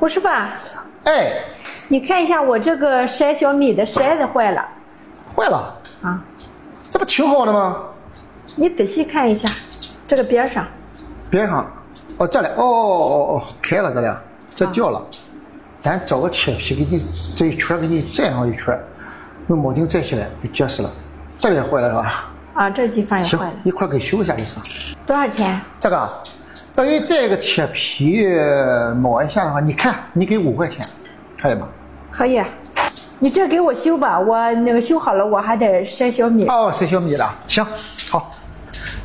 胡师傅，哎，你看一下我这个筛小米的筛子坏了。坏了啊？这不挺好的吗？你仔细看一下，这个边上。边上，哦，这里，哦，开了这里，这掉了。咱找个铁皮给你这一圈给你粘上一圈，用铆钉粘起来就结实了。这里也坏了是吧？啊，这地方也行坏了。一块给修一下就是。多少钱？这个，这给这个铁皮抹一下的话，你看你给5块钱，可以吗？可以。你这给我修吧，我那个修好了，我还得筛小米。哦，筛小米的，行，好。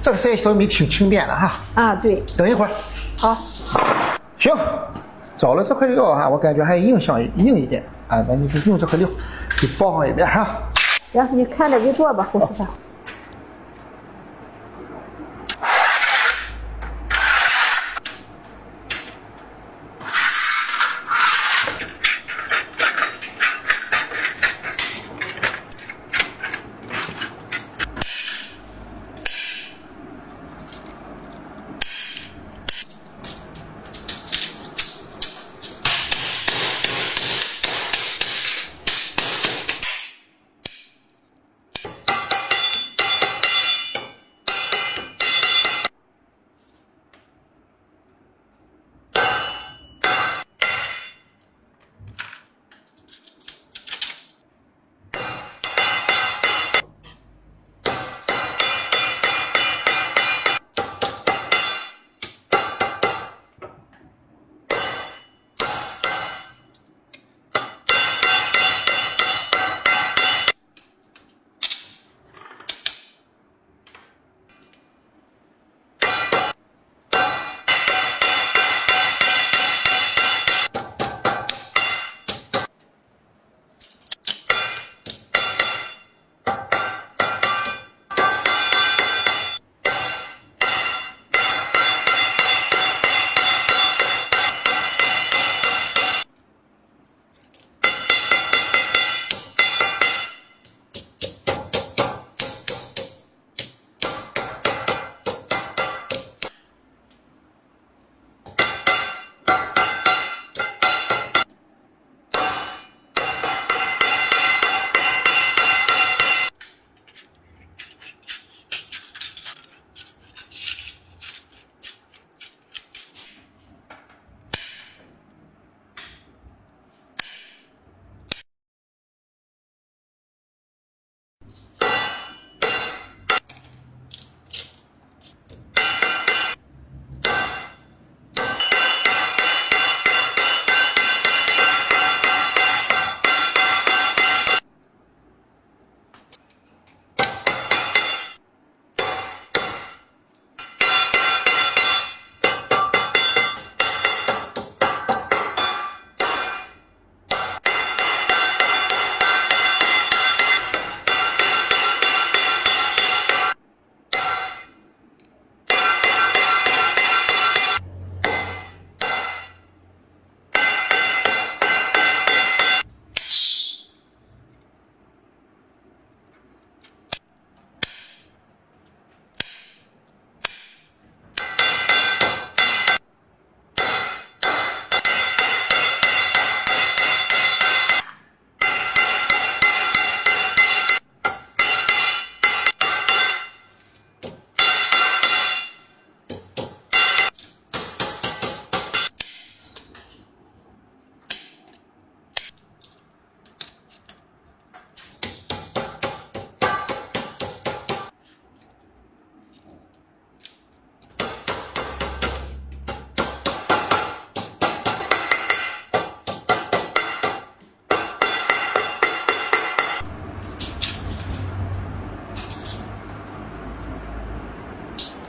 这个筛小米挺轻便的哈。啊，对。等一会儿。好。行，找了这块料哈，我感觉还硬一点啊，咱就是用这块料给包上一遍哈。行，你看着给做吧，胡师傅。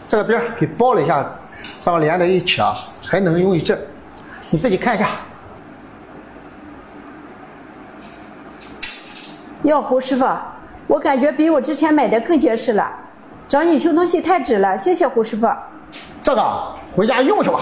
这个边给包了一下，这样连在一起啊，还能用一阵，你自己看一下。哟，胡师傅，我感觉比我之前买的更结实了，找你修东西太值了，谢谢胡师傅。这个回家用去吧。